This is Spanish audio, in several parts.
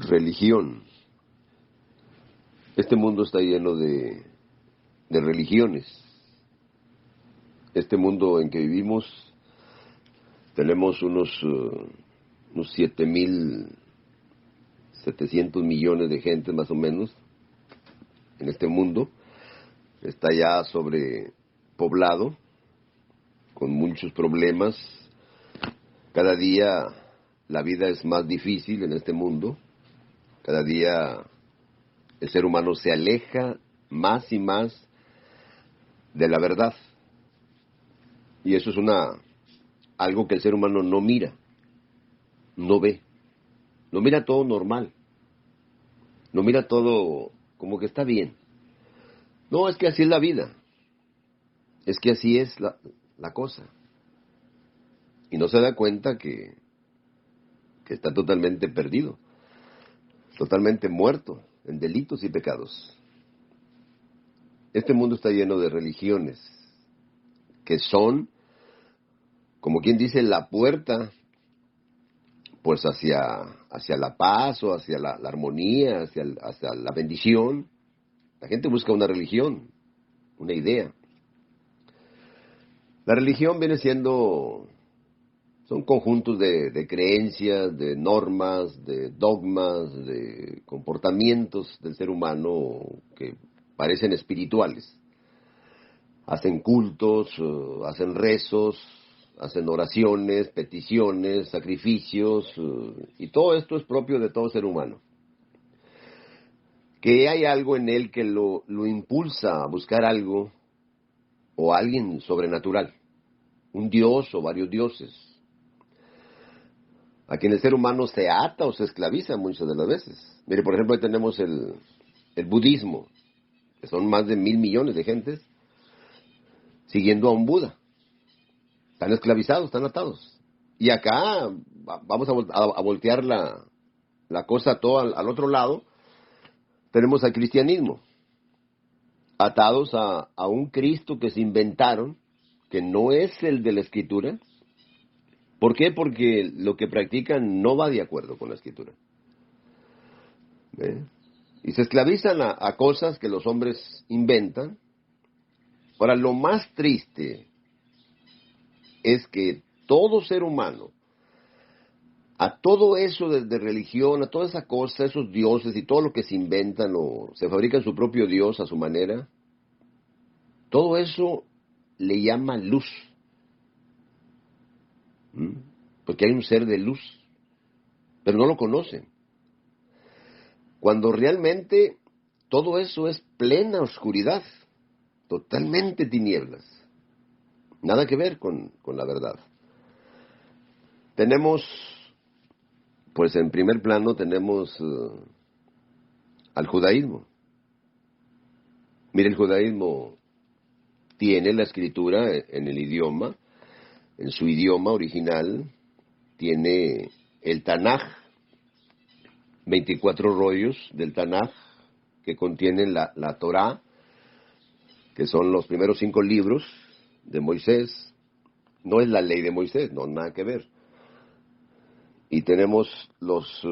Religión. Este mundo está lleno de religiones. Este mundo en que vivimos, tenemos unos 7.700 millones de gente más o menos en este mundo. Está ya sobrepoblado, con muchos problemas. Cada día la vida es más difícil en este mundo. Cada día el ser humano se aleja más y más de la verdad. Y eso es algo que el ser humano no mira, no ve. No mira todo normal. No mira todo como que está bien. No, es que así es la vida. Es que así es la cosa. Y no se da cuenta que está totalmente perdido, totalmente muerto en delitos y pecados. Este mundo está lleno de religiones que son, como quien dice, la puerta pues hacia la paz o hacia la armonía, hacia la bendición. La gente busca una religión, una idea. La religión son conjuntos de creencias, de normas, de dogmas, de comportamientos del ser humano que parecen espirituales. Hacen cultos, hacen rezos, hacen oraciones, peticiones, sacrificios, y todo esto es propio de todo ser humano. Que hay algo en él que lo impulsa a buscar algo o alguien sobrenatural, un dios o varios dioses, a quien el ser humano se ata o se esclaviza muchas de las veces. Mire, por ejemplo, ahí tenemos el budismo, que son más de 1.000 millones de gentes siguiendo a un Buda. Están esclavizados, están atados. Y acá vamos a voltear la cosa todo al otro lado. Tenemos al cristianismo, atados a un Cristo que se inventaron, que no es el de la Escritura. ¿Por qué? Porque lo que practican no va de acuerdo con la Escritura. ¿Ve? Y se esclavizan a cosas que los hombres inventan. Ahora, lo más triste es que todo ser humano, a todo eso de religión, a toda esa cosa, esos dioses y todo lo que se inventan o se fabrican su propio dios a su manera, todo eso le llama luz. Porque hay un ser de luz, pero no lo conocen. Cuando realmente todo eso es plena oscuridad, totalmente tinieblas. Nada que ver con la verdad. Tenemos, pues en primer plano tenemos al judaísmo. Mire, el judaísmo tiene la escritura en el idioma, en su idioma original, tiene el Tanaj, 24 rollos del Tanaj que contienen la Torá, que son los primeros 5 libros de Moisés. No es la ley de Moisés, no, nada que ver. Y tenemos los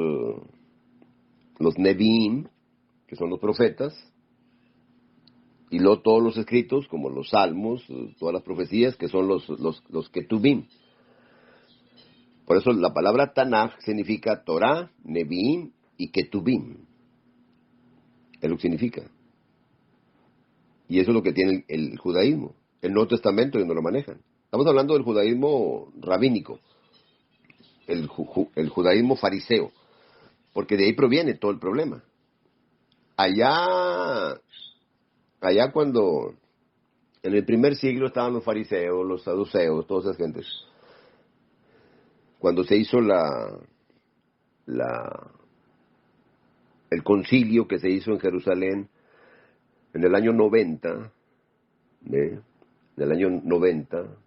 Nevi'im, que son los profetas, y luego todos los escritos, como los salmos, todas las profecías, que son los Ketubim. Por eso la palabra Tanaj significa Torah, Nevi'im y Ketubim. Es lo que significa. Y eso es lo que tiene el judaísmo. El Nuevo Testamento ellos no lo manejan. Estamos hablando del judaísmo rabínico, el judaísmo fariseo, porque de ahí proviene todo el problema. Allá cuando en el primer siglo estaban los fariseos, los saduceos, todas esas gentes. Cuando se hizo el concilio que se hizo en Jerusalén en el año 90, en el año 90,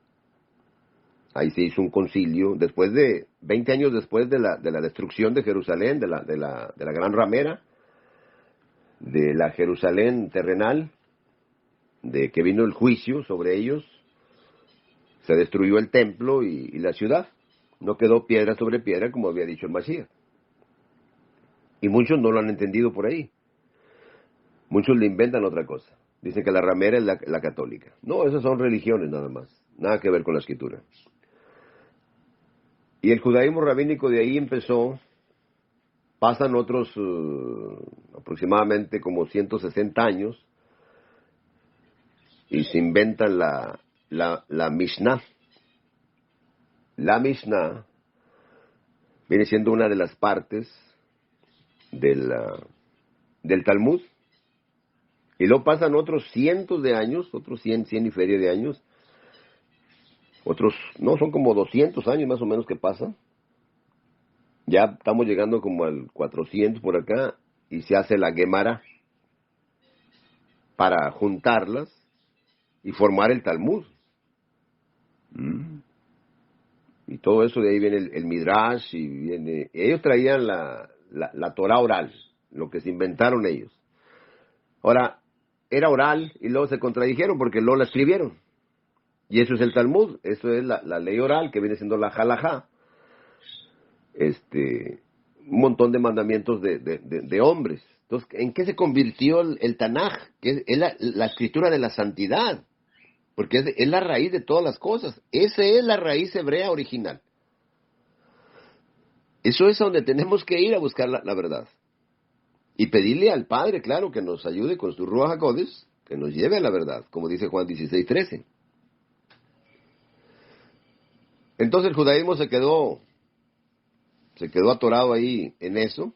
ahí se hizo un concilio, 20 años después de la destrucción de Jerusalén, de la gran ramera, de la Jerusalén terrenal, de que vino el juicio sobre ellos, se destruyó el templo y la ciudad. No quedó piedra sobre piedra, como había dicho el Mashiach. Y muchos no lo han entendido por ahí. Muchos le inventan otra cosa. Dicen que la ramera es la católica. No, esas son religiones nada más. Nada que ver con la escritura. Y el judaísmo rabínico de ahí empezó. Pasan otros aproximadamente como 160 años y se inventan la Mishnah. La Mishnah viene siendo una de las partes del Talmud. Y luego pasan otros cientos de años, otros 100 y feria de años, otros, no, son como 200 años más o menos que pasan. Ya estamos llegando como al 400 por acá y se hace la Gemara para juntarlas y formar el Talmud. Y todo eso, de ahí viene el Midrash, y viene. Ellos traían la Torah oral, lo que se inventaron ellos. Ahora, era oral y luego se contradijeron porque luego la escribieron. Y eso es el Talmud, eso es la ley oral que viene siendo la halajá. Un montón de mandamientos de hombres. Entonces, ¿en qué se convirtió el Tanaj? Que es la escritura de la santidad. Porque es la raíz de todas las cosas. Esa es la raíz hebrea original. Eso es a donde tenemos que ir a buscar la verdad. Y pedirle al Padre, claro, que nos ayude con su Ruach HaKodesh, que nos lleve a la verdad, como dice Juan 16:13. Entonces el judaísmo se quedó atorado ahí en eso.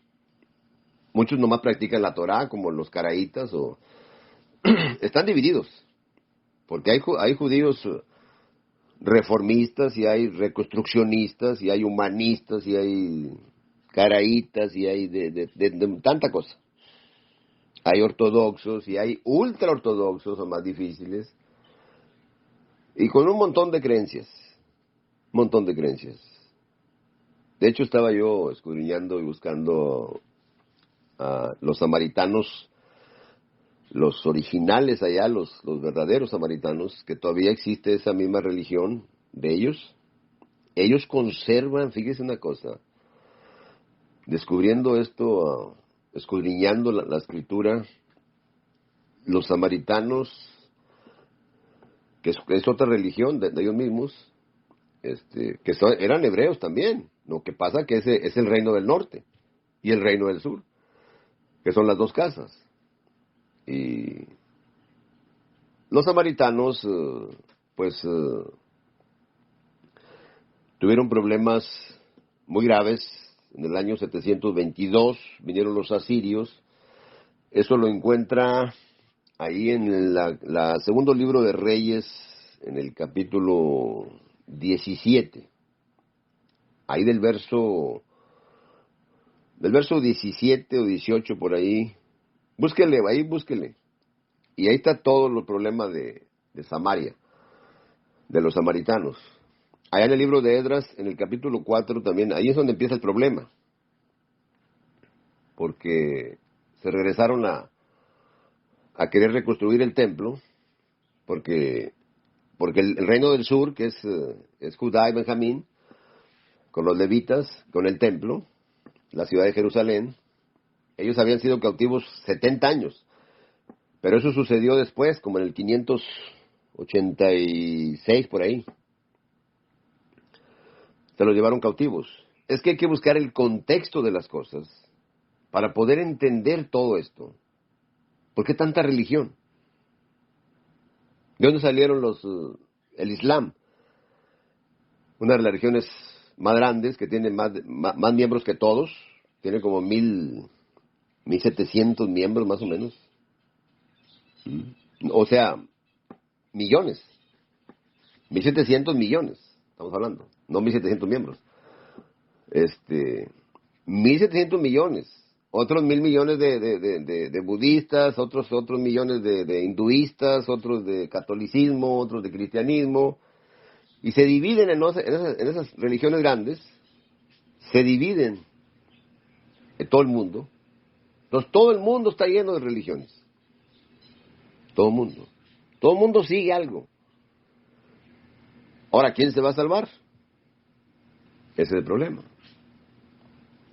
Muchos nomás practican la Torah, como los caraítas, o están divididos. Porque hay judíos reformistas, y hay reconstruccionistas, y hay humanistas, y hay caraítas, y hay de tanta cosa. Hay ortodoxos, y hay ultraortodoxos, o más difíciles, y con un montón de creencias. Un montón de creencias. De hecho, estaba yo escudriñando y buscando a los samaritanos, los originales allá, los verdaderos samaritanos, que todavía existe esa misma religión de ellos. Ellos conservan, fíjese una cosa, descubriendo esto, escudriñando la escritura, los samaritanos, que es otra religión de ellos mismos, eran hebreos también. Lo que pasa que ese es el reino del norte y el reino del sur, que son las dos casas. Y los samaritanos, tuvieron problemas muy graves. En el año 722 vinieron los asirios. Eso lo encuentra ahí en la segundo libro de Reyes, en el capítulo 17. Ahí del verso 17 o 18 por ahí. Búsquele. Y ahí está todo el problema de Samaria, de los samaritanos. Allá en el libro de Esdras, en el capítulo 4 también, ahí es donde empieza el problema. Porque se regresaron a querer reconstruir el templo, porque el reino del sur, que es Judá y Benjamín, con los levitas, con el templo, la ciudad de Jerusalén, ellos habían sido cautivos 70 años. Pero eso sucedió después, como en el 586, por ahí. Se los llevaron cautivos. Es que hay que buscar el contexto de las cosas para poder entender todo esto. ¿Por qué tanta religión? ¿De dónde salieron el Islam? Una de las religiones más grandes, que tiene más miembros que todos. Tiene como 1,700 miembros más o menos. O sea, millones. 1,700 millones, estamos hablando. No 1,700 miembros. 1,700 millones. Otros 1,000 millones de budistas, otros millones de hinduistas, otros de catolicismo, otros de cristianismo. Y se dividen en esas religiones grandes, se dividen en todo el mundo. Entonces todo el mundo está lleno de religiones. Todo el mundo. Todo el mundo sigue algo. Ahora, ¿quién se va a salvar? Ese es el problema.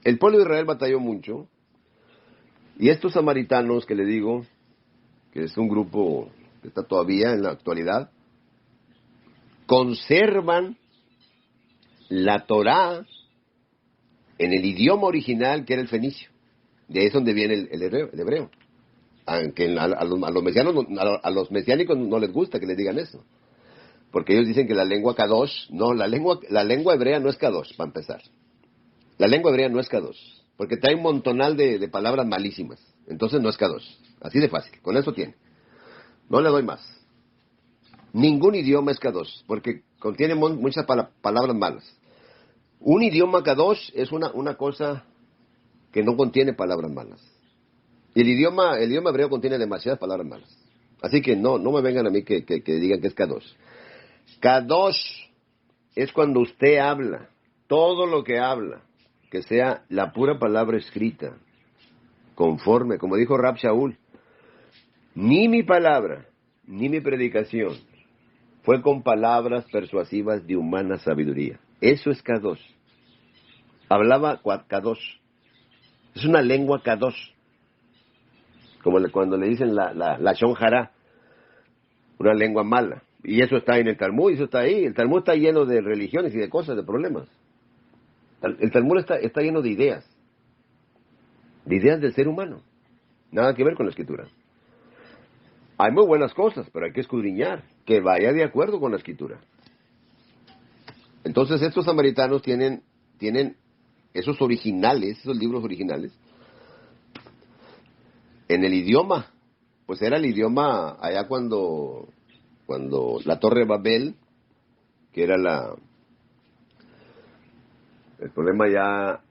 El pueblo de Israel batalló mucho Y estos samaritanos que le digo, que es un grupo que está todavía en la actualidad, conservan la Torá en el idioma original que era el fenicio. De ahí es donde viene el hebreo. Aunque a los mesiánicos no les gusta que les digan eso. Porque ellos dicen que la lengua Kadosh, no, la lengua hebrea no es Kadosh, para empezar. La lengua hebrea no es Kadosh, porque trae un montonal de palabras malísimas. Entonces no es Kadosh. Así de fácil, con eso tiene. No le doy más. Ningún idioma es Kadosh, porque contiene muchas palabras malas. Un idioma Kadosh es una cosa que no contiene palabras malas. Y el idioma hebreo contiene demasiadas palabras malas. Así que no me vengan a mí que digan que es Kadosh. Kadosh es cuando usted habla, todo lo que habla, que sea la pura palabra escrita, conforme, como dijo Rab Shaul, ni mi palabra, ni mi predicación fue con palabras persuasivas de humana sabiduría. Eso es Kadosh. Hablaba Kadosh. Es una lengua Kadosh. Como cuando le dicen la Shon Hara, una lengua mala. Y eso está en el Talmud, eso está ahí. El Talmud está lleno de religiones y de cosas, de problemas. El Talmud está lleno de ideas del ser humano. Nada que ver con la Escritura. Hay muy buenas cosas, pero hay que escudriñar, que vaya de acuerdo con la Escritura. Entonces estos samaritanos tienen esos originales, esos libros originales, en el idioma. Pues era el idioma allá cuando la Torre Babel, que era el problema ya,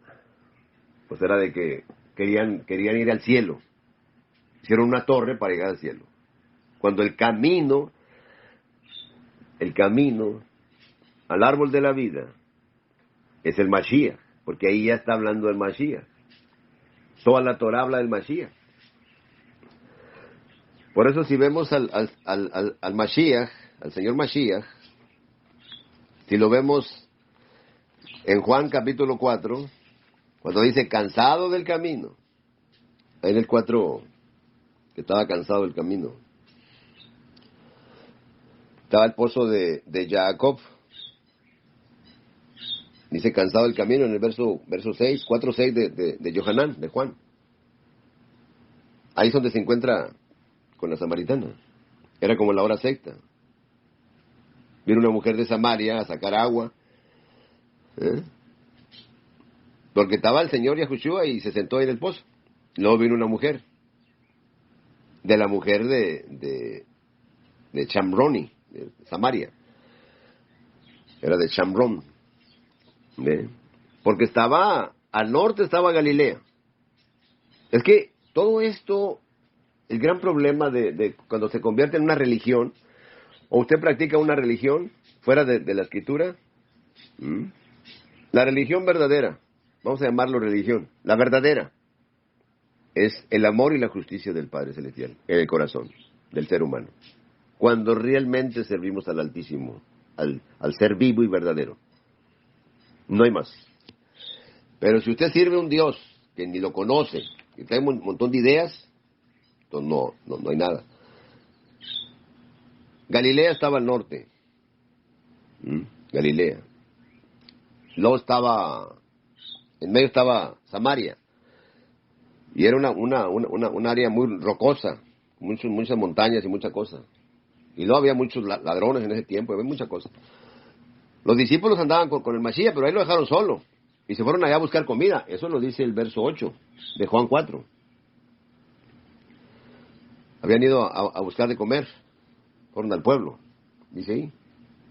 pues era de que querían ir al cielo. Hicieron una torre para llegar al cielo. Cuando el camino al árbol de la vida es el Mashiach, porque ahí ya está hablando del Mashiach. Toda la Torah habla del Mashiach. Por eso si vemos al Mashiach, al Señor Mashiach, si lo vemos en Juan capítulo 4, cuando dice cansado del camino, ahí en el 4, que estaba cansado del camino, estaba el pozo de Jacob, dice cansado del camino en el verso 6, 4-6 de Yohanan, de Juan. Ahí es donde se encuentra con la samaritana. Era como la hora sexta. Vino una mujer de Samaria a sacar agua, porque estaba el Señor Yahushua y se sentó ahí en el pozo. Luego vino una mujer, de la mujer de Chamroni, de Samaria. Era de Chamrón. Porque estaba, al norte estaba Galilea. Es que todo esto, el gran problema de cuando se convierte en una religión, o usted practica una religión fuera de la Escritura, la religión verdadera, vamos a llamarlo religión, la verdadera, es el amor y la justicia del Padre Celestial en el corazón del ser humano. Cuando realmente servimos al Altísimo, al ser vivo y verdadero. No hay más. Pero si usted sirve a un Dios que ni lo conoce, que trae un montón de ideas, entonces no hay nada. Galilea estaba al norte. Galilea. Luego en medio estaba Samaria. Y era un área muy rocosa, muchas montañas y muchas cosas. Y luego había muchos ladrones en ese tiempo, había muchas cosas. Los discípulos andaban con el Mashiach, pero ahí lo dejaron solo. Y se fueron allá a buscar comida. Eso lo dice el verso 8 de Juan 4. Habían ido a buscar de comer. Fueron al pueblo, dice ahí.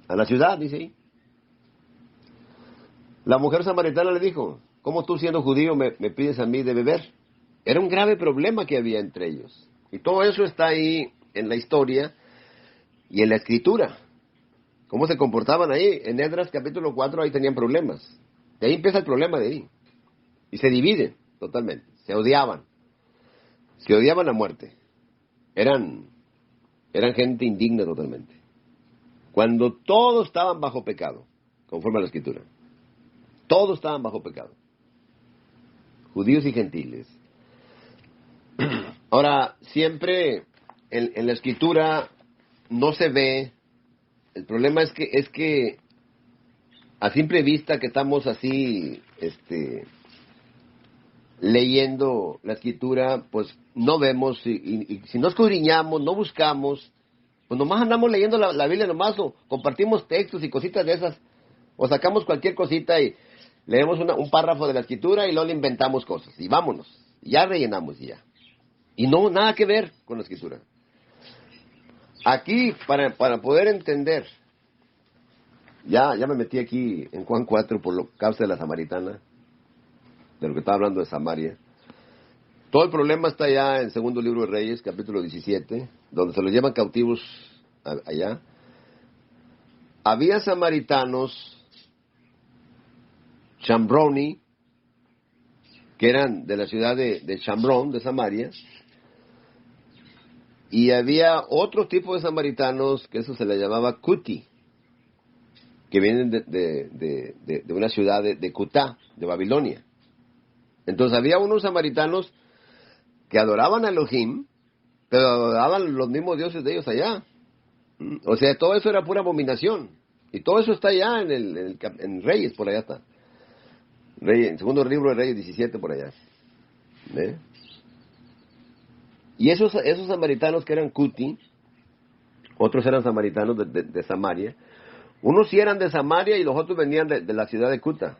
A la ciudad, dice ahí. La mujer samaritana le dijo, ¿cómo tú siendo judío me pides a mí de beber? Era un grave problema que había entre ellos. Y todo eso está ahí en la historia y en la escritura. ¿Cómo se comportaban ahí? En Esdras capítulo 4 ahí tenían problemas. De ahí empieza el problema de ahí. Y se dividen totalmente. Se odiaban. Se odiaban a muerte. Eran gente indigna totalmente. Cuando todos estaban bajo pecado, conforme a la escritura. Todos estaban bajo pecado. Judíos y gentiles. Ahora, siempre en la escritura no se ve, el problema es que a simple vista que estamos así, leyendo la escritura, pues no vemos, y si no escudriñamos, no buscamos, pues nomás andamos leyendo la Biblia nomás, o compartimos textos y cositas de esas, o sacamos cualquier cosita y leemos un párrafo de la escritura y luego le inventamos cosas, y vámonos, ya rellenamos y ya. Y no, nada que ver con la escritura. Aquí, para poder entender, ya me metí aquí en Juan 4 por lo causa de la samaritana, de lo que estaba hablando de Samaria. Todo el problema está allá en Segundo Libro de Reyes, capítulo 17, donde se los llevan cautivos allá. Había samaritanos, Shambroni, que eran de la ciudad de Shambrón, de Samaria, y había otro tipo de samaritanos, que eso se le llamaba Cuti, que vienen de una ciudad de Cutá, de Babilonia. Entonces había unos samaritanos que adoraban a Elohim, pero adoraban los mismos dioses de ellos allá. O sea, todo eso era pura abominación. Y todo eso está allá en Reyes, por allá está. En Segundo Libro de Reyes 17, por allá. ¿Ve? Y esos samaritanos que eran Cuti, otros eran samaritanos de Samaria. Unos sí eran de Samaria y los otros venían de la ciudad de Cuta.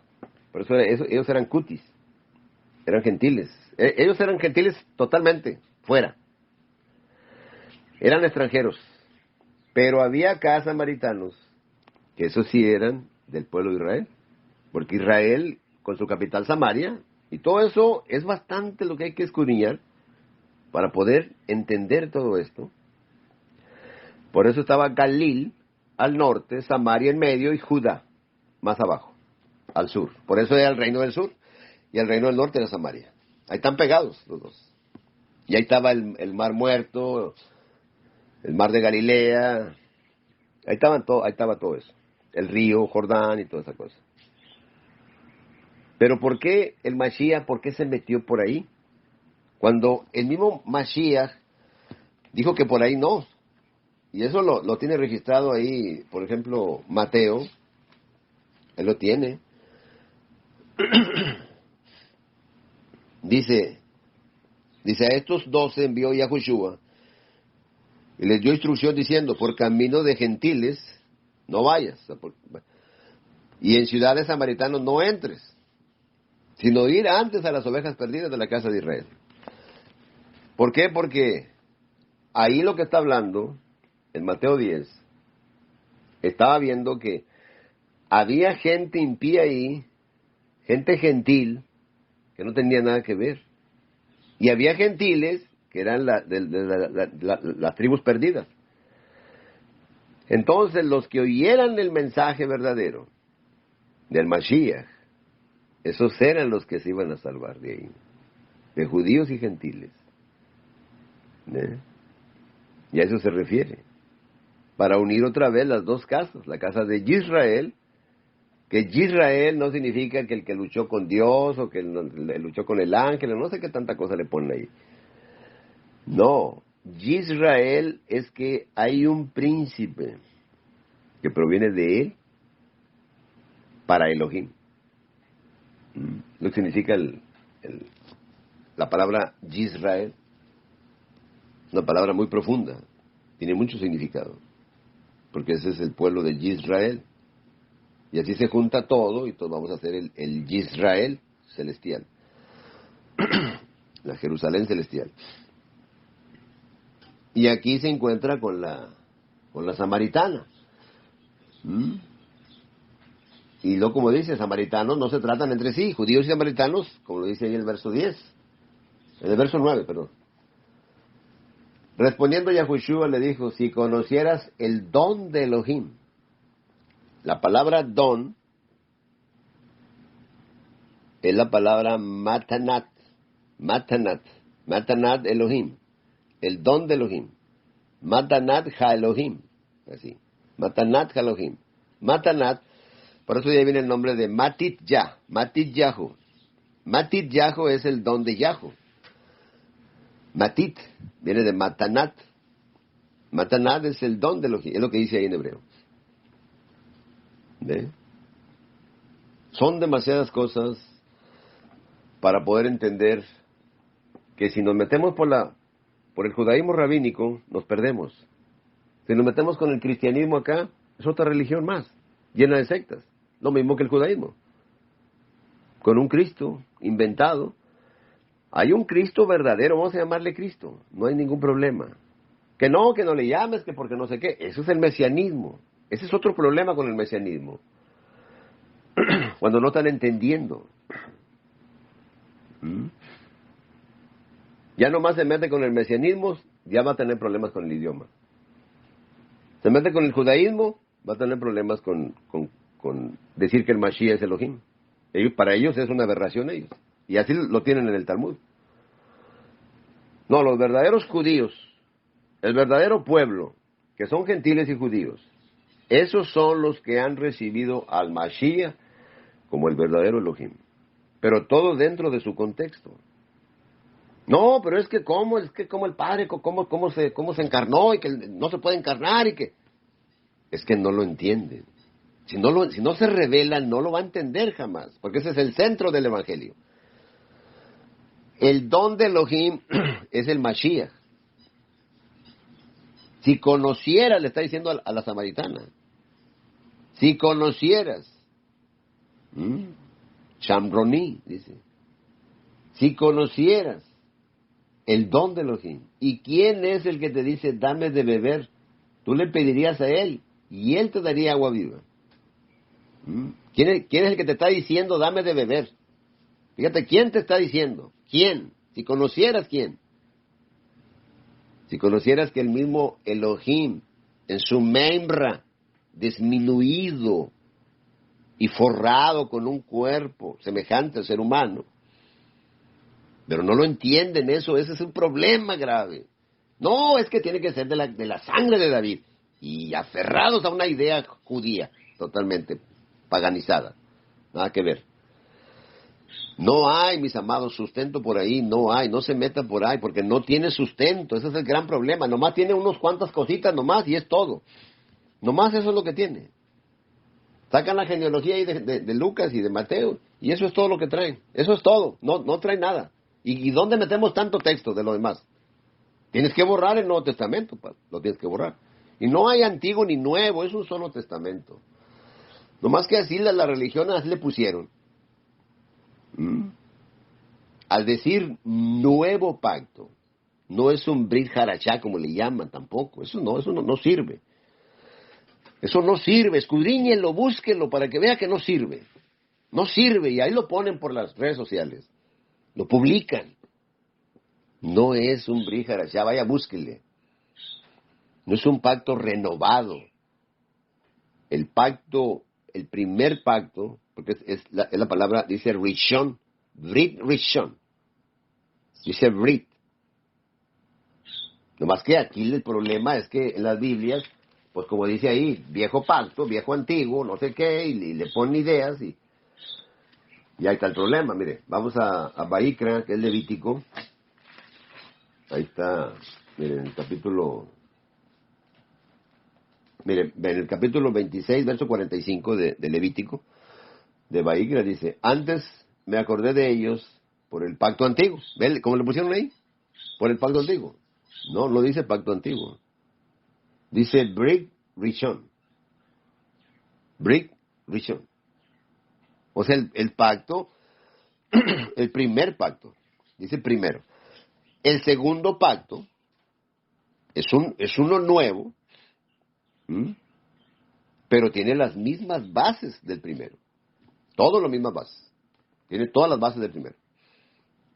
Por eso ellos eran Cutis. Eran gentiles. Ellos eran gentiles totalmente, fuera. Eran extranjeros. Pero había acá samaritanos, que esos sí eran del pueblo de Israel. Porque Israel, con su capital Samaria, y todo eso es bastante lo que hay que escudriñar para poder entender todo esto. Por eso estaba Galil al norte, Samaria en medio y Judá más abajo, al sur. Por eso era el reino del sur y el reino del norte era Samaria. Ahí están pegados los dos. Y ahí estaba el mar muerto, el mar de Galilea, ahí estaba todo eso. El río Jordán y toda esa cosa. Pero ¿por qué el Mashiach, por qué se metió por ahí? Cuando el mismo Mashiach dijo que por ahí no. Y eso lo tiene registrado ahí, por ejemplo, Mateo, él lo tiene. Dice, a estos 12 envió Yahushua y les dio instrucción diciendo, por camino de gentiles no vayas, y en ciudades samaritanos no entres, sino ir antes a las ovejas perdidas de la casa de Israel. ¿Por qué? Porque ahí lo que está hablando, en Mateo 10, estaba viendo que había gente impía ahí, gente gentil, que no tenía nada que ver. Y había gentiles que eran las tribus perdidas. Entonces, los que oyeran el mensaje verdadero del Mashiach, esos eran los que se iban a salvar de ahí, de judíos y gentiles. Y a eso se refiere. Para unir otra vez las dos casas, la casa de Israel, que Israel no significa que el que luchó con Dios o que luchó con el ángel, no sé qué tanta cosa le ponen ahí. No, Israel es que hay un príncipe que proviene de él para Elohim. Lo que significa la palabra Israel, una palabra muy profunda, tiene mucho significado, porque ese es el pueblo de Israel. Y así se junta todo y todos vamos a hacer el Israel celestial, la Jerusalén celestial. Y aquí se encuentra con la samaritana. Y luego, como dice, samaritanos no se tratan entre sí, judíos y samaritanos, como lo dice ahí en el verso 10, en el verso 9, perdón. Respondiendo Yahushua le dijo, si conocieras el don de Elohim. La palabra don es la palabra matanat, matanat Elohim, el don de Elohim, matanat ha Elohim, así, matanat ha Elohim, matanat, por eso ya viene el nombre de Matit Yahu. Matit Yahu es el don de Yahu. Matit viene de Matanat. Matanat es el don de Elohim, es lo que dice ahí en hebreo. ¿Ve? Son demasiadas cosas para poder entender que si nos metemos por el judaísmo rabínico, nos perdemos. Si nos metemos con el cristianismo acá, es otra religión más, llena de sectas. Lo mismo que el judaísmo. Con un Cristo inventado. Hay un Cristo verdadero, vamos a llamarle Cristo, no hay ningún problema. Que no le llames, que porque no sé qué. Eso es el mesianismo. Ese es otro problema con el mesianismo. Cuando no están entendiendo. Ya nomás se mete con el mesianismo, ya va a tener problemas con el idioma. Se mete con el judaísmo, va a tener problemas con decir que el Mashiach es Elohim. Para ellos es una aberración ellos. Y así lo tienen en el Talmud. No, los verdaderos judíos, el verdadero pueblo, que son gentiles y judíos, esos son los que han recibido al Mashiach como el verdadero Elohim. Pero todo dentro de su contexto. No, pero es que como el Padre, cómo se encarnó y que no se puede encarnar y que... Es que no lo entienden. Si no se revela, no lo va a entender jamás, porque ese es el centro del Evangelio. El don de Elohim es el Mashiach. Si conocieras, le está diciendo a la samaritana, si conocieras, Shamroni, dice, si conocieras el don de Elohim, ¿y quién es el que te dice, dame de beber? Tú le pedirías a él, y él te daría agua viva. ¿Quién es el que te está diciendo, dame de beber? Fíjate, ¿quién te está diciendo? ¿Quién? Si conocieras quién. Si conocieras que el mismo Elohim, en su membra, disminuido y forrado con un cuerpo semejante al ser humano, pero no lo entienden eso, ese es un problema grave. No, es que tiene que ser de la sangre de David, y aferrados a una idea judía, totalmente paganizada, nada que ver. No hay, mis amados, sustento por ahí, no hay, no se meta por ahí, porque no tiene sustento, ese es el gran problema, nomás tiene unos cuantas cositas nomás y es todo, nomás eso es lo que tiene. Sacan la genealogía ahí de Lucas y de Mateo, y eso es todo lo que traen, eso es todo, no traen nada. ¿Y dónde metemos tanto texto de lo demás? Tienes que borrar el Nuevo Testamento, lo tienes que borrar. Y no hay antiguo ni nuevo, es un solo testamento. Nomás que así la religión así le pusieron. Al decir nuevo pacto, no es un Brit Harachá como le llaman tampoco, eso no sirve. Eso no sirve, escudriñenlo, búsquenlo para que vea que no sirve. No sirve, y ahí lo ponen por las redes sociales. Lo publican. No es un Brit Harachá, vaya, búsquenle. No es un pacto renovado. El pacto, el primer pacto, porque es la palabra, dice Rishon, Brit Rishon. Dice Brit. Nomás que aquí el problema es que en las Biblias, pues como dice ahí, viejo pacto, viejo antiguo, no sé qué, y le ponen ideas y ahí está el problema. Mire, vamos a Baikra, que es Levítico. Ahí está, miren, en el capítulo 26, verso 45 de Levítico, de Baikra, dice, antes me acordé de ellos por el pacto antiguo. ¿Ven cómo le pusieron ahí? Por el pacto antiguo. No dice pacto antiguo. Dice Brit Rishon. Brit Rishon. O sea, el pacto, el primer pacto, dice primero. El segundo pacto es uno nuevo, pero tiene las mismas bases del primero. Todas las mismas bases. Tiene todas las bases del primero.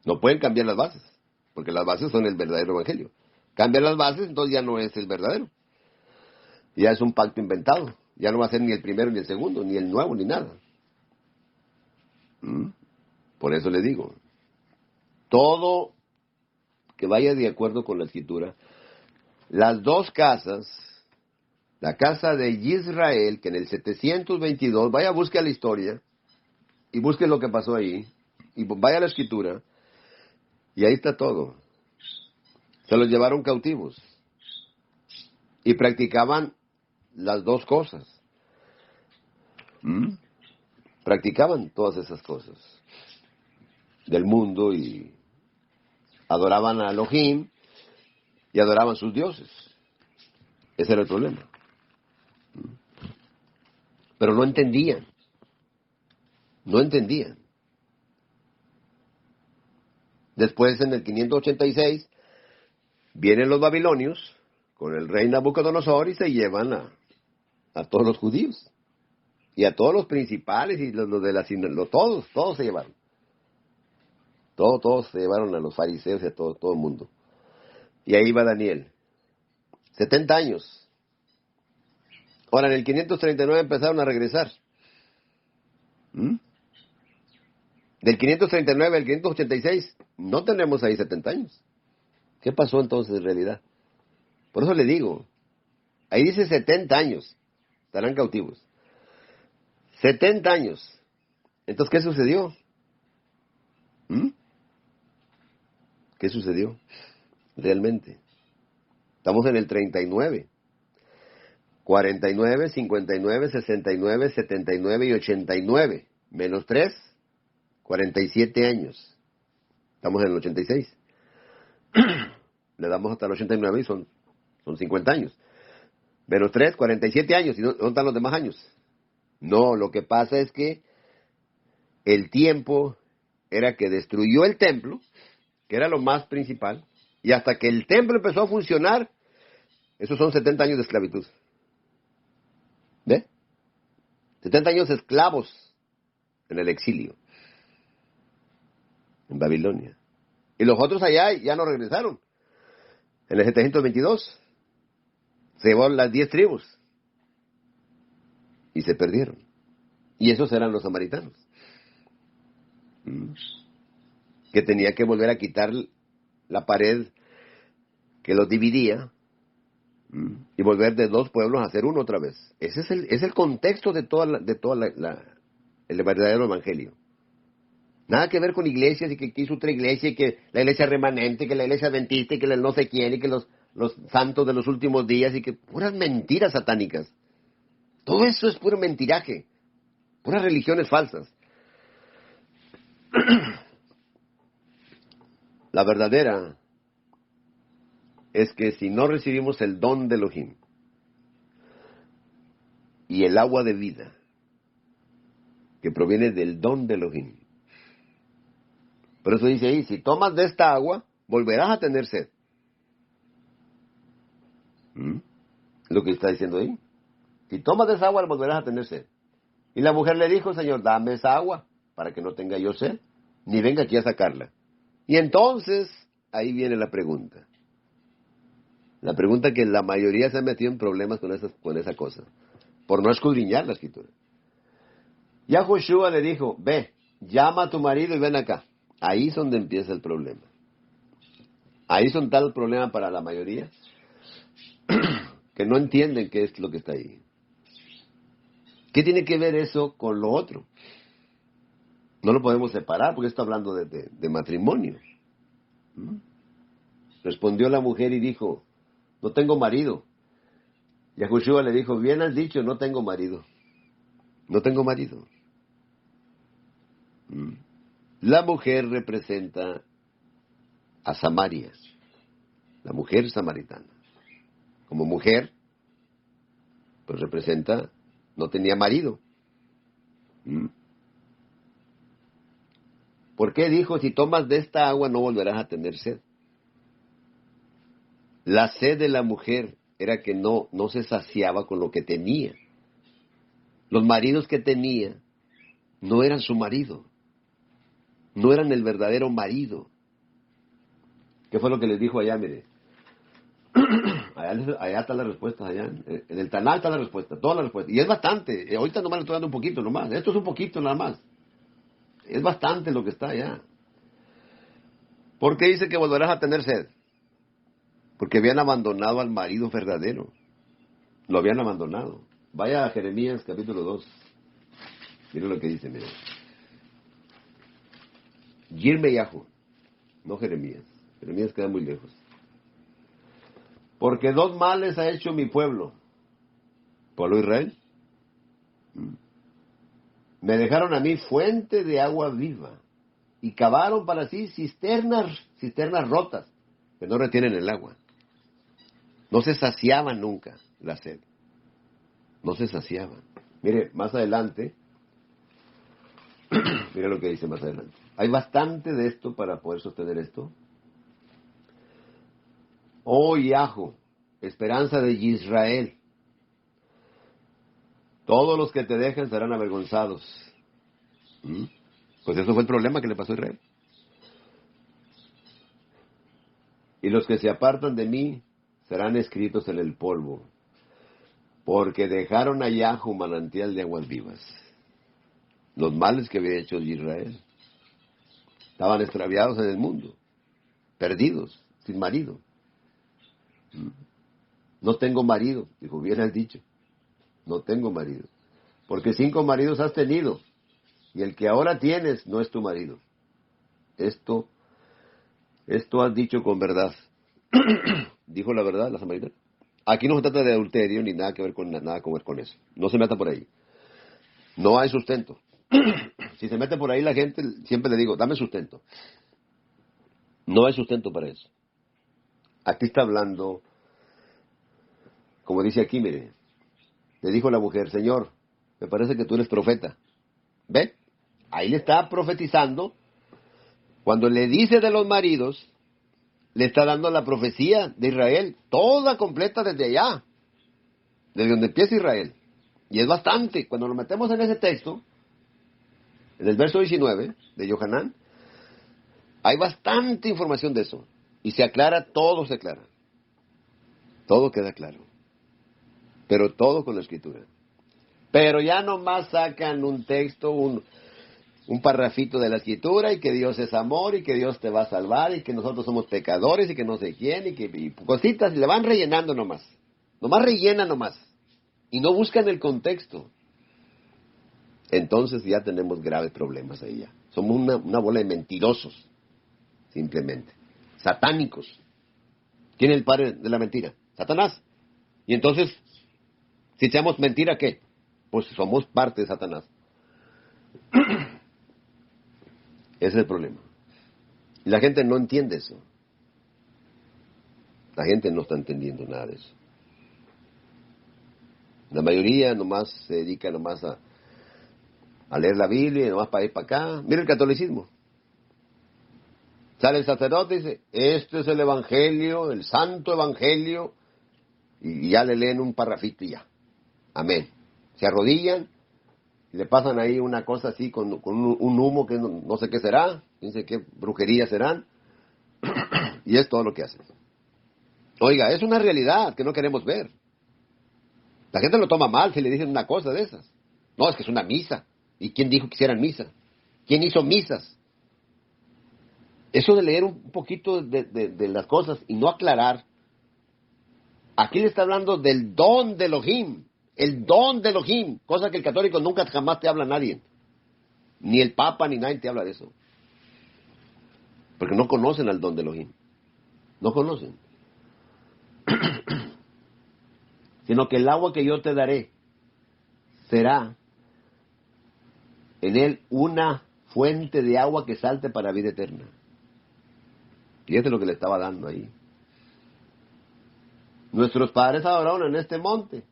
No pueden cambiar las bases, porque las bases son el verdadero evangelio. Cambian las bases, entonces ya no es el verdadero. Ya es un pacto inventado. Ya no va a ser ni el primero ni el segundo, ni el nuevo, ni nada. Por eso le digo, todo que vaya de acuerdo con la Escritura, las dos casas, la casa de Israel, que en el 722, vaya, busque la historia, y busque lo que pasó ahí, y vaya a la Escritura, y ahí está todo. Se los llevaron cautivos. Y practicaban las dos cosas. Practicaban todas esas cosas del mundo y adoraban a Elohim y adoraban sus dioses. Ese era el problema. Pero no entendían. No entendían. Después, en el 586, vienen los babilonios con el rey Nabucodonosor y se llevan a todos los judíos. Y a todos los principales y los de la sinagoga, todos se llevaron. Todos se llevaron a los fariseos y a todo el mundo. Y ahí va Daniel. 70 años. Ahora, en el 539 empezaron a regresar. Del 539 al 586, no tenemos ahí 70 años. ¿Qué pasó entonces en realidad? Por eso le digo, ahí dice 70 años, estarán cautivos. 70 años. Entonces, ¿qué sucedió? ¿Qué sucedió? Realmente. Estamos en el 39. 49, 59, 69, 79 y 89. Menos 3, 47 años. Estamos en el 86. Le damos hasta el 89 y son 50 años. Menos 3, 47 años. ¿Y dónde están los demás años? No, lo que pasa es que el tiempo era que destruyó el templo, que era lo más principal, y hasta que el templo empezó a funcionar, esos son 70 años de esclavitud. ¿Ve? 70 años esclavos en el exilio, en Babilonia. Y los otros allá ya no regresaron. En el 722 se llevaron las 10 tribus y se perdieron. Y esos eran los samaritanos. Que tenía que volver a quitar la pared que los dividía y volver de dos pueblos a hacer uno otra vez. Ese es el contexto de el verdadero evangelio. Nada que ver con iglesias y que quiso otra iglesia y que la iglesia remanente, que la iglesia adventista y que el no sé quién y que los santos de los últimos días y que puras mentiras satánicas. Todo eso es puro mentiraje, puras religiones falsas. La verdadera es que si no recibimos el don de Elohim y el agua de vida que proviene del don de Elohim, por eso dice ahí, si tomas de esta agua, volverás a tener sed. Lo que está diciendo ahí. Si tomas de esa agua, volverás a tener sed. Y la mujer le dijo, Señor, dame esa agua para que no tenga yo sed, ni venga aquí a sacarla. Y entonces, ahí viene la pregunta. La pregunta que la mayoría se ha metido en problemas con esa cosa, por no escudriñar la escritura. Ya Joshua le dijo, ve, llama a tu marido y ven acá. Ahí es donde empieza el problema. Ahí es donde está el problema para la mayoría, que no entienden qué es lo que está ahí. ¿Qué tiene que ver eso con lo otro? No lo podemos separar porque está hablando de matrimonio. Respondió la mujer y dijo, no tengo marido. Y a Joshua le dijo, bien has dicho, no tengo marido. No tengo marido. La mujer representa a Samaria, la mujer samaritana. Como mujer, pues representa, no tenía marido. ¿Por qué dijo, si tomas de esta agua no volverás a tener sed? La sed de la mujer era que no se saciaba con lo que tenía. Los maridos que tenía no eran su marido. No eran el verdadero marido. ¿Qué fue lo que les dijo allá? Mire, allá está la respuesta, allá. En el Tanal está la respuesta, toda la respuesta. Y es bastante. Ahorita nomás le estoy dando un poquito nomás. Esto es un poquito nada más. Es bastante lo que está allá. ¿Por qué dice que volverás a tener sed? Porque habían abandonado al marido verdadero. Lo habían abandonado. Vaya a Jeremías capítulo 2. Mire lo que dice, mire. Yirmeyahu, no Jeremías. Jeremías queda muy lejos. Porque dos males ha hecho mi pueblo Israel. Me dejaron a mí fuente de agua viva y cavaron para sí cisternas rotas que no retienen el agua. No se saciaban nunca la sed. No se saciaban. Mire, más adelante, mire lo que dice más adelante. Hay bastante de esto para poder sostener esto. Oh Yahweh, esperanza de Israel. Todos los que te dejan serán avergonzados. Pues eso fue el problema que le pasó a Israel. Y los que se apartan de mí serán escritos en el polvo, porque dejaron a Yahweh manantial de aguas vivas. Los males que había hecho Israel. Estaban extraviados en el mundo, perdidos, sin marido. No tengo marido, dijo, bien has dicho. No tengo marido. Porque 5 maridos has tenido, y el que ahora tienes no es tu marido. Esto has dicho con verdad. Dijo la verdad la samaritana. Aquí no se trata de adulterio ni nada que ver con eso. No se meta por ahí. No hay sustento. Si se mete por ahí la gente, siempre le digo, dame sustento. No hay sustento para eso. Aquí está hablando, como dice aquí, mire, le dijo la mujer, Señor, me parece que tú eres profeta. ¿Ve? Ahí le está profetizando. Cuando le dice de los maridos, le está dando la profecía de Israel, toda completa desde allá, desde donde empieza Israel. Y es bastante. Cuando nos metemos en ese texto, en el verso 19 de Yohanan, hay bastante información de eso. Y se aclara, todo se aclara. Todo queda claro. Pero todo con la escritura. Pero ya nomás sacan un texto, un parrafito de la escritura, y que Dios es amor, y que Dios te va a salvar, y que nosotros somos pecadores, y que no sé quién, y cositas, y le van rellenando nomás. Nomás rellenan nomás. Y no buscan el contexto. Entonces ya tenemos graves problemas ahí ya. Somos una bola de mentirosos, simplemente. Satánicos. ¿Quién es el padre de la mentira? Satanás. Y entonces, si echamos mentira, ¿qué? Pues somos parte de Satanás. Ese es el problema. Y la gente no entiende eso. La gente no está entendiendo nada de eso. La mayoría nomás se dedica nomás a leer la Biblia, nomás para ir para acá. Mira el catolicismo. Sale el sacerdote y dice, este es el evangelio, el santo evangelio, y ya le leen un parrafito y ya. Amén. Se arrodillan, y le pasan ahí una cosa así con un humo que no sé qué será, no sé qué brujería serán, y es todo lo que hacen. Oiga, es una realidad que no queremos ver. La gente lo toma mal si le dicen una cosa de esas. No, es que es una misa. ¿Y quién dijo que hicieran misa? ¿Quién hizo misas? Eso de leer un poquito de las cosas y no aclarar. Aquí le está hablando del don de Elohim. El don de Elohim. Cosa que el católico nunca jamás te habla a nadie. Ni el Papa ni nadie te habla de eso. Porque no conocen al don de Elohim. No conocen. Sino que el agua que yo te daré será en él una fuente de agua que salte para vida eterna. Fíjate lo que le estaba dando ahí. Nuestros padres adoraron en este monte.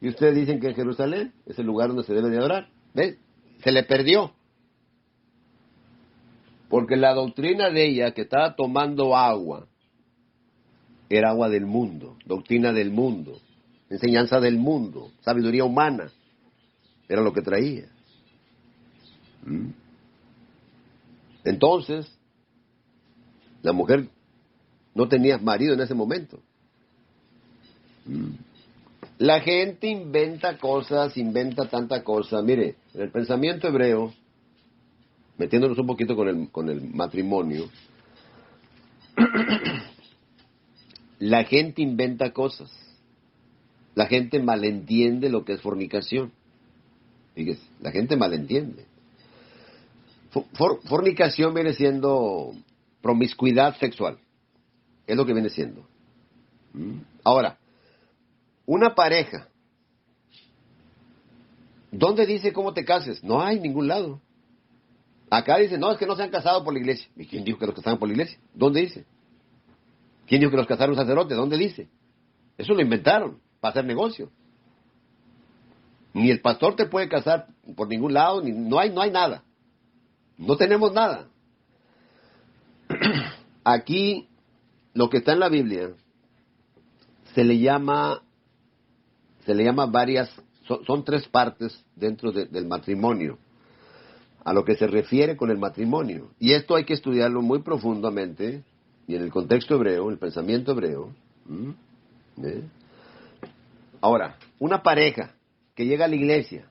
Y ustedes dicen que en Jerusalén es el lugar donde se debe de adorar. ¿Ves? Se le perdió. Porque la doctrina de ella, que estaba tomando agua, era agua del mundo, doctrina del mundo, enseñanza del mundo, sabiduría humana. Era lo que traía. Entonces, la mujer no tenía marido en ese momento. La gente inventa cosas, inventa tanta cosa. Mire, en el pensamiento hebreo, metiéndonos un poquito con el matrimonio, la gente inventa cosas. La gente malentiende lo que es fornicación. Fíjese, la gente malentiende. Fornicación viene siendo promiscuidad sexual. Es lo que viene siendo. Ahora, una pareja, ¿dónde dice cómo te cases? No hay en ningún lado. Acá dice, no, es que no se han casado por la iglesia. ¿Y quién dijo que los casaron por la iglesia? ¿Dónde dice? ¿Quién dijo que los casaron sacerdotes? ¿Dónde dice? Eso lo inventaron para hacer negocio. Ni el pastor te puede casar por ningún lado, no hay nada. No tenemos nada. Aquí, lo que está en la Biblia, se le llama varias, son tres partes dentro del matrimonio, a lo que se refiere con el matrimonio. Y esto hay que estudiarlo muy profundamente, y en el contexto hebreo, el pensamiento hebreo. Ahora, una pareja que llega a la iglesia,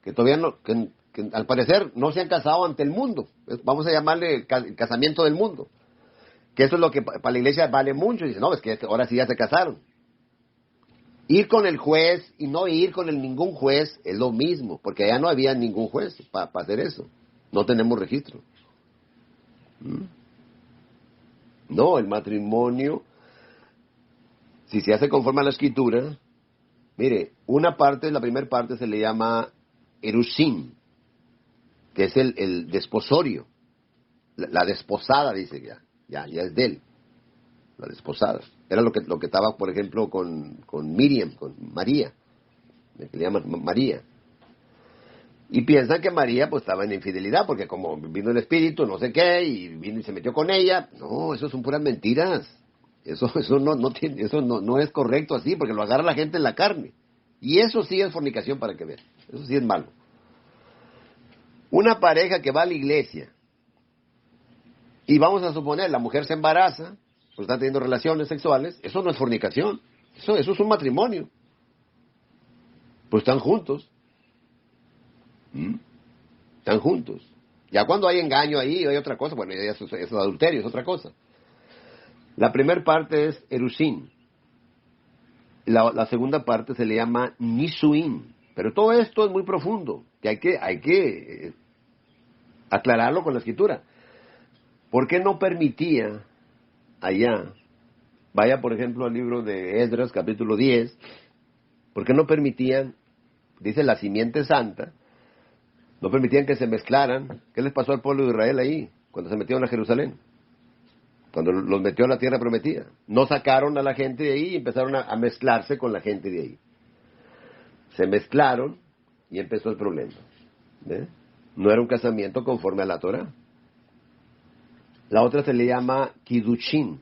que todavía no, que al parecer no se han casado ante el mundo, vamos a llamarle el casamiento del mundo, que eso es lo que para la iglesia vale mucho, y dice, no, es que ahora sí ya se casaron. Ir con el juez y no ir con ningún juez es lo mismo, porque allá no había ningún juez para hacer eso. No tenemos registro. No, el matrimonio, si se hace conforme a la escritura, mire, la primera parte se le llama erusin, que es el desposorio. La desposada, dice ya es de él. La desposada. Era lo que estaba, por ejemplo, con Miriam, con María, que le llaman María. Y piensan que María pues estaba en infidelidad, porque como vino el Espíritu, no sé qué, y vino y se metió con ella. No, eso son puras mentiras. Eso no es correcto así, porque lo agarra la gente en la carne. Y eso sí es fornicación, para que vean. Eso sí es malo. Una pareja que va a la iglesia, y vamos a suponer, la mujer se embaraza, pues están teniendo relaciones sexuales, eso no es fornicación, eso es un matrimonio. Pues están juntos. Están juntos. Ya cuando hay engaño ahí, hay otra cosa, bueno, eso es adulterio, es otra cosa. La primera parte es erusin. La segunda parte se le llama nisuin. Pero todo esto es muy profundo, que hay que aclararlo con la escritura. ¿Por qué no permitía allá? Vaya, por ejemplo, al libro de Esdras, capítulo 10. ¿Por qué no permitían, dice la simiente santa, no permitían que se mezclaran? ¿Qué les pasó al pueblo de Israel ahí, cuando se metieron a Jerusalén? Cuando los metió a la tierra prometida. No sacaron a la gente de ahí y empezaron a mezclarse con la gente de ahí. Se mezclaron y empezó el problema. No era un casamiento conforme a la Torah. La otra se le llama Kiddushin,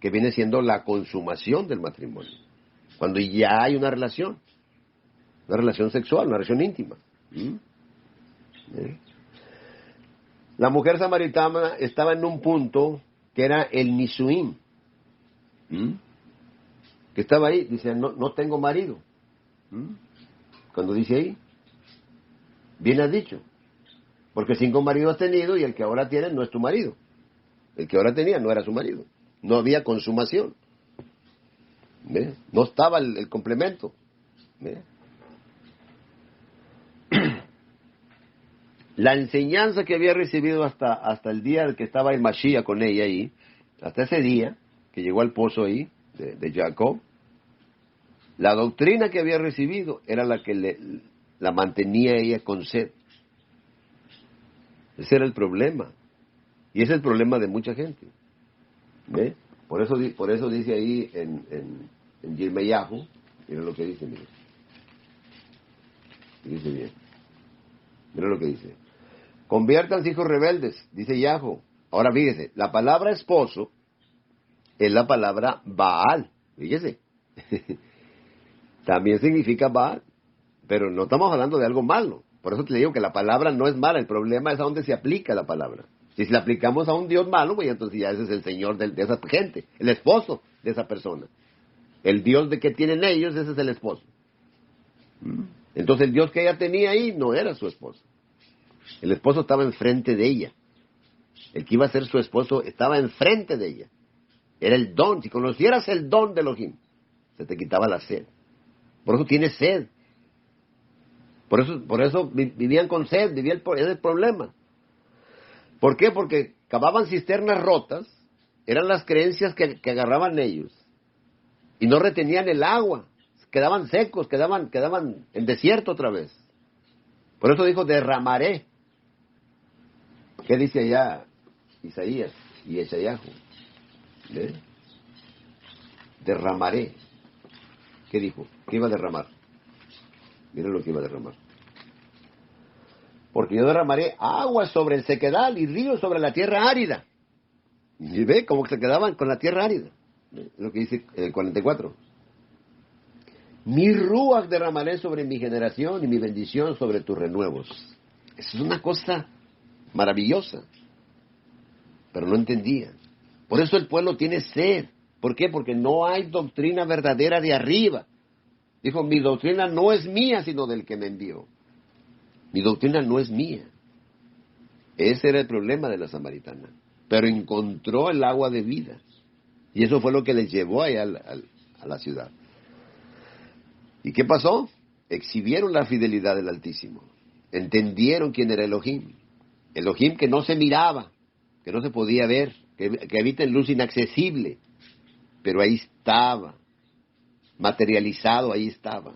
que viene siendo la consumación del matrimonio. Cuando ya hay una relación sexual, una relación íntima. La mujer samaritana estaba en un punto que era el nisuín, que estaba ahí, dice, no tengo marido. Cuando dice ahí, bien has dicho, porque 5 maridos has tenido y el que ahora tienes no es tu marido. El que ahora tenía no era su marido. No había consumación. No estaba el complemento. La enseñanza que había recibido hasta el día en que estaba el Mashiach con ella ahí, hasta ese día que llegó al pozo ahí de Jacob, la doctrina que había recibido era la que la mantenía ella con sed. Ese era el problema. Y ese es el problema de mucha gente. Por eso dice ahí en Yirmeyahu, mira lo que dice, mira. Dice bien. Mira lo que dice. Conviértanse, hijos rebeldes, dice Yahweh. Ahora fíjese, la palabra esposo es la palabra Baal. Fíjese. También significa Baal. Pero no estamos hablando de algo malo. Por eso te digo que la palabra no es mala. El problema es a dónde se aplica la palabra. Si la aplicamos a un Dios malo, pues entonces ya ese es el Señor de esa gente, el esposo de esa persona. El Dios que tienen ellos, ese es el esposo. Entonces el Dios que ella tenía ahí no era su esposo. El esposo estaba enfrente de ella. El que iba a ser su esposo estaba enfrente de ella. Era el don. Si conocieras el don de Elohim, se te quitaba la sed. Por eso tiene sed. Por eso vivían con sed, ese es el problema. ¿Por qué? Porque cavaban cisternas rotas, eran las creencias que agarraban ellos. Y no retenían el agua. Quedaban secos, quedaban en desierto otra vez. Por eso dijo, derramaré. ¿Qué dice allá Isaías y Esayahu? Derramaré. ¿Qué dijo? ¿Qué iba a derramar? Miren lo que iba a derramar. Porque yo derramaré agua sobre el sequedal y ríos sobre la tierra árida. Y ve cómo se quedaban con la tierra árida. Es lo que dice el 44. Mi ruach derramaré sobre mi generación y mi bendición sobre tus renuevos. Eso es una cosa maravillosa. Pero no entendían. Por eso el pueblo tiene sed. ¿Por qué? Porque no hay doctrina verdadera de arriba. Dijo, mi doctrina no es mía, sino del que me envió. Mi doctrina no es mía. Ese era el problema de la samaritana. Pero encontró el agua de vida. Y eso fue lo que les llevó allá a la ciudad. ¿Y qué pasó? Exhibieron la fidelidad del Altísimo. Entendieron quién era Elohim. Elohim que no se miraba, que no se podía ver, que habita en luz inaccesible. Pero ahí estaba, materializado, ahí estaba,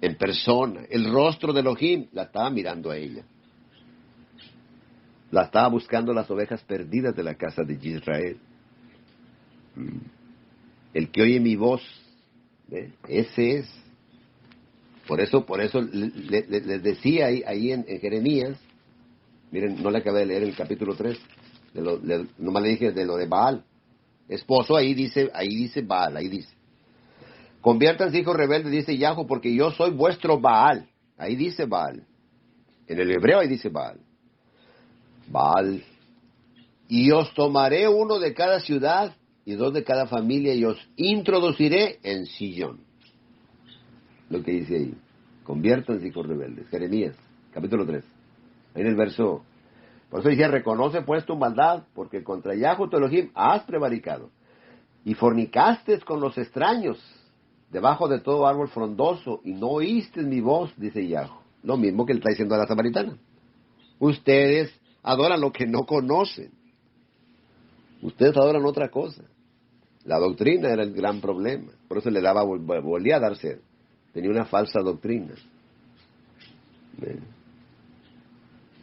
en persona. El rostro de Elohim la estaba mirando a ella. La estaba buscando las ovejas perdidas de la casa de Israel. El que oye mi voz, ¿ve? Ese es. Por eso les decía ahí en Jeremías, miren, no le acabé de leer el capítulo 3, nomás le dije de lo de Baal. Esposo, ahí dice Baal, ahí dice. Conviértanse hijos rebeldes, dice Yahweh, porque yo soy vuestro Baal. Ahí dice Baal. En el hebreo ahí dice Baal. Baal. Y os tomaré uno de cada ciudad y dos de cada familia y os introduciré en Sillón. Lo que dice ahí. Conviértanse hijos rebeldes. Jeremías, capítulo 3. Ahí en el verso. Por eso decía, reconoce pues tu maldad, porque contra Yahweh tu Elohim has prevaricado. Y fornicaste con los extraños, debajo de todo árbol frondoso, y no oíste mi voz, dice Yahweh. Lo mismo que le está diciendo a la samaritana. Ustedes adoran lo que no conocen. Ustedes adoran otra cosa. La doctrina era el gran problema. Por eso le volvía a dar sed. Tenía una falsa doctrina.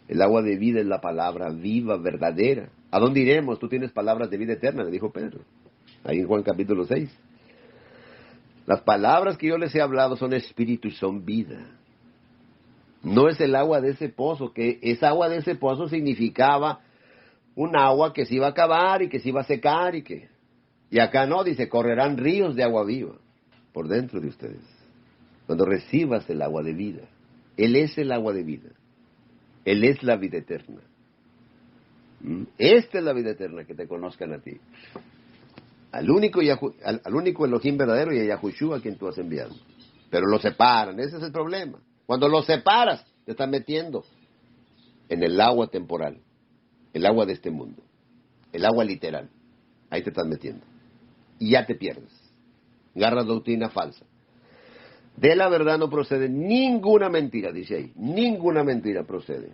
El agua de vida es la palabra viva, verdadera. ¿A dónde iremos? Tú tienes palabras de vida eterna, le dijo Pedro. Ahí en Juan capítulo 6. Las palabras que yo les he hablado son espíritu y son vida. No es el agua de ese pozo, que esa agua de ese pozo significaba un agua que se iba a acabar y que se iba a secar y acá no, dice, correrán ríos de agua viva por dentro de ustedes. Cuando recibas el agua de vida. Él es el agua de vida. Él es la vida eterna. Esta es la vida eterna, que te conozcan a ti. Al único Elohim verdadero y a Yahushua a quien tú has enviado. Pero lo separan, ese es el problema. Cuando lo separas, te estás metiendo en el agua temporal, el agua de este mundo, el agua literal. Ahí te estás metiendo. Y ya te pierdes. Agarras doctrina falsa. De la verdad no procede ninguna mentira, dice ahí. Ninguna mentira procede.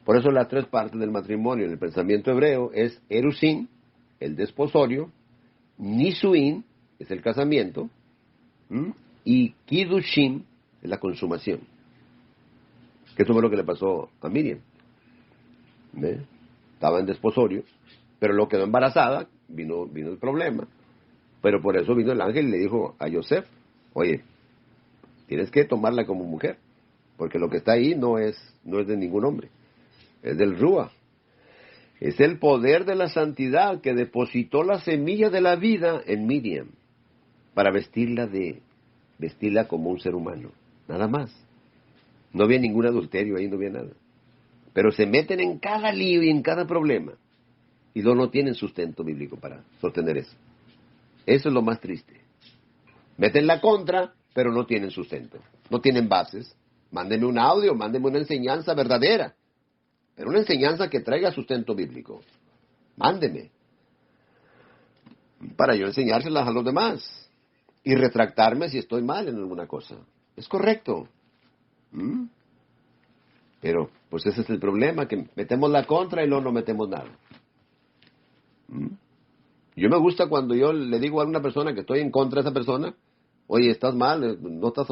Por eso las tres partes del matrimonio en el pensamiento hebreo es Erusin, el desposorio, Nisuin, es el casamiento, y Kiddushin, es la consumación. Que eso fue lo que le pasó a Miriam. ¿Ve? Estaba en desposorio, pero lo quedó embarazada, vino el problema. Pero por eso vino el ángel y le dijo a Yosef, oye, tienes que tomarla como mujer, porque lo que está ahí no es de ningún hombre, es del Ruach. Es el poder de la santidad que depositó la semilla de la vida en Miriam para vestirla como un ser humano, nada más. No había ningún adulterio ahí, no había nada. Pero se meten en cada lío y en cada problema y no tienen sustento bíblico para sostener eso. Eso es lo más triste. Meten la contra, pero no tienen sustento, no tienen bases. Mándenme un audio, mándenme una enseñanza verdadera, pero una enseñanza que traiga sustento bíblico. Mándeme, para yo enseñárselas a los demás y retractarme si estoy mal en alguna cosa. Es correcto. Pero, pues ese es el problema, que metemos la contra y luego no metemos nada. Yo me gusta cuando yo le digo a una persona que estoy en contra de esa persona, oye, estás mal, no estás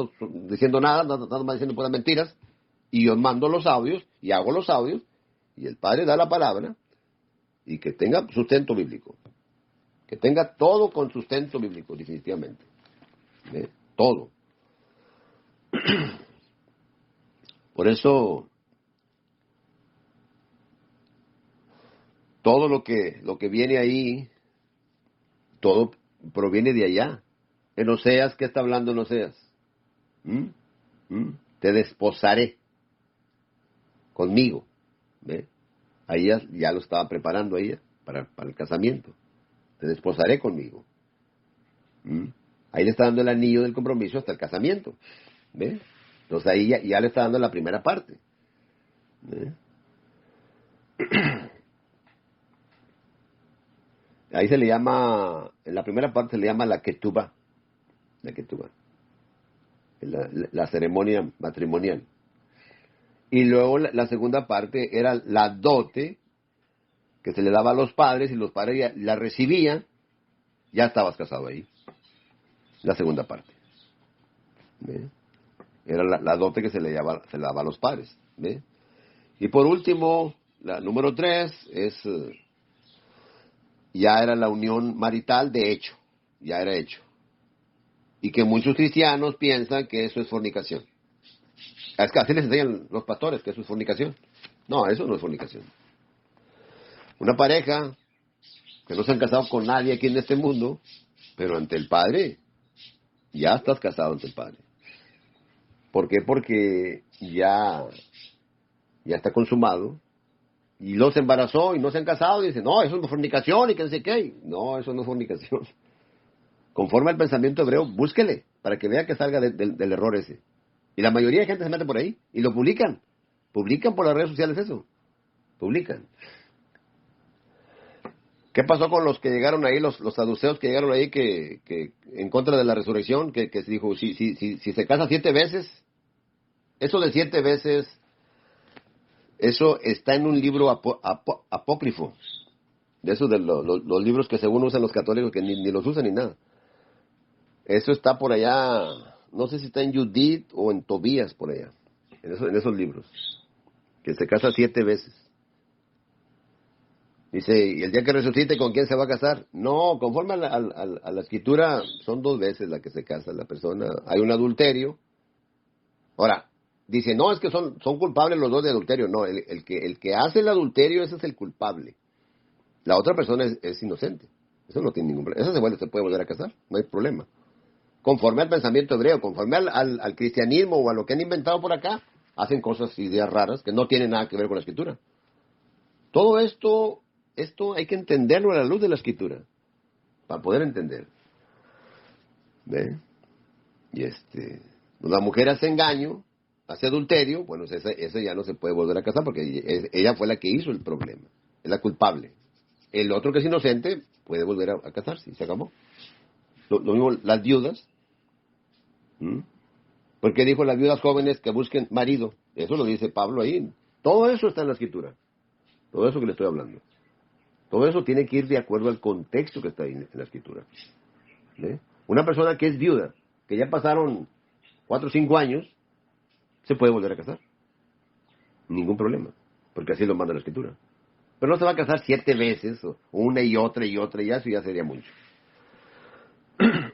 diciendo nada, estás mal diciendo puras mentiras, y yo mando los audios, y hago los audios, y el Padre da la palabra, y que tenga sustento bíblico. Que tenga todo con sustento bíblico, definitivamente. ¿Ve? Todo. Por eso, todo lo que viene ahí, todo proviene de allá. En Oseas, ¿qué está hablando en Oseas? ¿Mm? ¿Mm? Te desposaré conmigo. ¿Ve? Ahí ya lo estaba preparando ella para el casamiento. Te desposaré conmigo. ¿Mm? Ahí le está dando el anillo del compromiso hasta el casamiento. ¿Ve? Entonces ahí ya le está dando la primera parte. ¿Ve? Ahí se le llama, en la primera parte se le llama la ketubá. La ketubá. La ceremonia matrimonial. Y luego la segunda parte era la dote que se le daba a los padres, y los padres ya la recibían, ya estabas casado ahí. La segunda parte. ¿Ve? Era la dote que se le daba a los padres. ¿Ve? Y por último, la número 3 es, ya era la unión marital de hecho, ya era hecho. Y que muchos cristianos piensan que eso es fornicación. Es que así les enseñan los pastores que eso es fornicación. No, eso no es fornicación. Una pareja que no se han casado con nadie aquí en este mundo, pero ante el Padre, ya estás casado ante el Padre. ¿Por qué? Porque ya está consumado, y los embarazó y no se han casado, y dicen, no, eso no es fornicación, y que no sé qué. No, eso no es fornicación. Conforme al pensamiento hebreo, búsquele, para que vea que salga del error ese. Y la mayoría de gente se mete por ahí, y lo publican. Publican por las redes sociales eso. Publican. ¿Qué pasó con los que llegaron ahí, los saduceos que llegaron ahí, que en contra de la resurrección, que se dijo, si se casa 7 veces, eso de 7 veces, eso está en un libro apócrifo, de esos de los libros que según usan los católicos, que ni los usan ni nada. Eso está por allá, no sé si está en Judith o en Tobías, por allá, en esos libros, que se casa 7 veces. Dice, ¿y el día que resucite con quién se va a casar? No, conforme a la escritura, son 2 veces la que se casa la persona. Hay un adulterio. Ahora, dice, no, es que son culpables los dos de adulterio. No, el que hace el adulterio, ese es el culpable. La otra persona es inocente. Eso no tiene ningún problema. Eso se puede volver a casar, no hay problema. Conforme al pensamiento hebreo, conforme al cristianismo o a lo que han inventado por acá, hacen cosas, ideas raras que no tienen nada que ver con la escritura. Todo esto hay que entenderlo a la luz de la escritura, para poder entender. ¿Ve? Y la mujer hace engaño, hace adulterio, bueno, ese ya no se puede volver a casar, porque ella fue la que hizo el problema, es la culpable. El otro que es inocente puede volver a casarse, y se acabó. Lo mismo las viudas. ¿Por qué dijo las viudas jóvenes que busquen marido? Eso lo dice Pablo ahí. Todo eso está en la escritura. Todo eso que le estoy hablando. Todo eso tiene que ir de acuerdo al contexto que está ahí en la escritura. ¿Ve? Una persona que es viuda, que ya pasaron 4 o 5 años, se puede volver a casar. Ningún problema, porque así lo manda la escritura. Pero no se va a casar 7 veces, o una y otra, y eso ya sería mucho.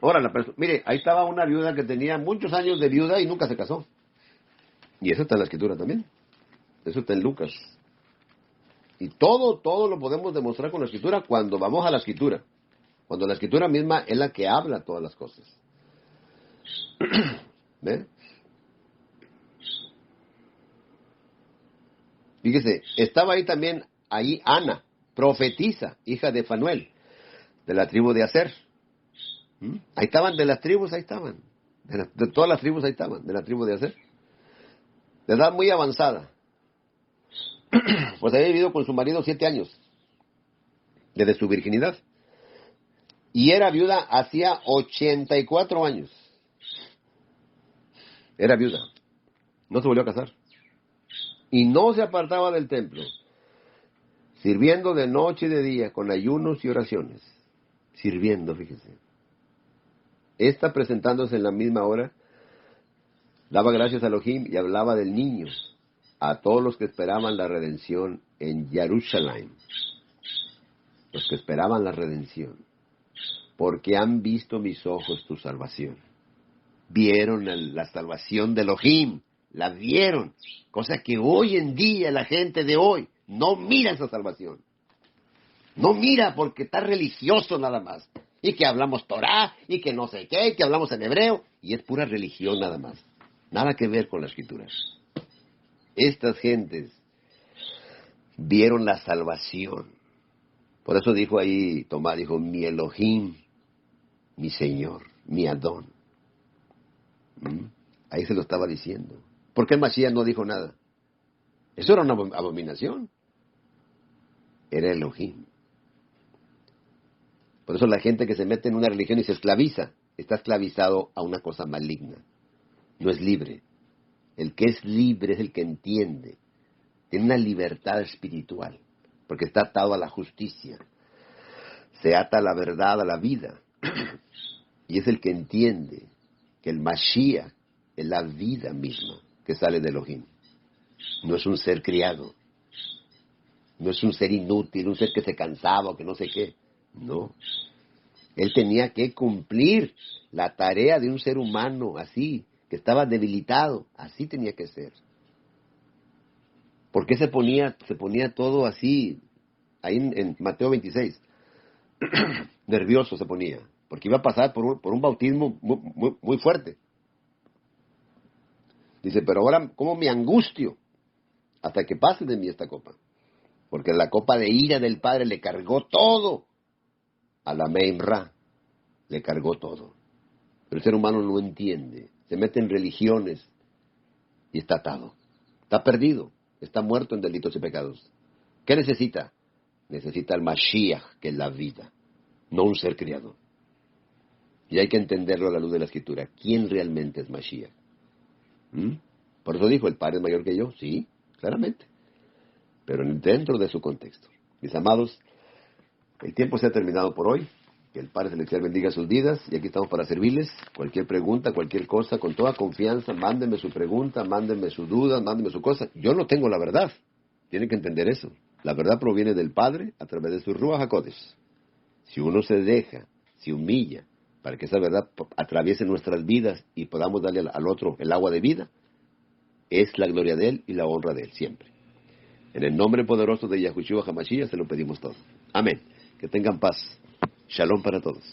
Ahora, mire, ahí estaba una viuda que tenía muchos años de viuda y nunca se casó. Y eso está en la escritura también. Eso está en Lucas. Y todo lo podemos demostrar con la escritura cuando vamos a la escritura. Cuando la escritura misma es la que habla todas las cosas. ¿Ve? Fíjese, estaba ahí también, Ana, profetisa, hija de Fanuel, de la tribu de Aser. Ahí estaban, de las tribus, ahí estaban. De todas las tribus, ahí estaban, de la tribu de Aser. De edad muy avanzada. Pues había vivido con su marido 7 años, desde su virginidad. Y era viuda hacía 84 años. Era viuda. No se volvió a casar. Y no se apartaba del templo, sirviendo de noche y de día, con ayunos y oraciones. sirviendo, fíjese. Esta, presentándose en la misma hora, daba gracias a Elohim y hablaba del niño a todos los que esperaban la redención en Jerusalén. Los que esperaban la redención. Porque han visto mis ojos tu salvación. Vieron la salvación de Elohim. La vieron. Cosa que hoy en día la gente de hoy no mira esa salvación. No mira porque está religioso nada más. Y que hablamos Torah, y que no sé qué, y que hablamos en hebreo. Y es pura religión nada más. Nada que ver con las escrituras. Estas gentes vieron la salvación. Por eso dijo ahí, Tomás dijo, mi Elohim, mi Señor, mi Adón. Ahí se lo estaba diciendo. ¿Por qué el Mashiach no dijo nada? Eso era una abominación. Era Elohim. Por eso la gente que se mete en una religión y se esclaviza, está esclavizado a una cosa maligna. No es libre. El que es libre es el que entiende. Tiene una libertad espiritual, porque está atado a la justicia. Se ata a la verdad, a la vida. Y es el que entiende que el Mashiach es la vida misma que sale de Elohim. No es un ser criado. No es un ser inútil, un ser que se cansaba o que no sé qué. No. Él tenía que cumplir la tarea de un ser humano así, que estaba debilitado. Así tenía que ser. ¿Por qué se ponía todo así? Ahí en Mateo 26. Nervioso se ponía. Porque iba a pasar por un bautismo muy fuerte. Dice, pero ahora, ¿cómo me angustio? Hasta que pase de mí esta copa. Porque la copa de ira del Padre le cargó todo. A la Meimra le cargó todo. Pero el ser humano no entiende. Se mete en religiones y está atado. Está perdido. Está muerto en delitos y pecados. ¿Qué necesita? Necesita el Mashiach, que es la vida. No un ser criado. Y hay que entenderlo a la luz de la Escritura. ¿Quién realmente es Mashiach? Por eso dijo, el Padre es mayor que yo. Sí, claramente. Pero dentro de su contexto. Mis amados, el tiempo se ha terminado por hoy. Que el Padre Celestial bendiga sus vidas. Y aquí estamos para servirles. Cualquier pregunta, cualquier cosa, con toda confianza, mándenme su pregunta, mándenme su duda, mándenme su cosa. Yo no tengo la verdad. Tienen que entender eso. La verdad proviene del Padre a través de su Ruach HaKodesh. Si uno se deja, se humilla, para que esa verdad atraviese nuestras vidas y podamos darle al otro el agua de vida, es la gloria de Él y la honra de Él siempre. En el nombre poderoso de Yahushua HaMashiach se lo pedimos todo. Amén. Que tengan paz. Shalom para todos.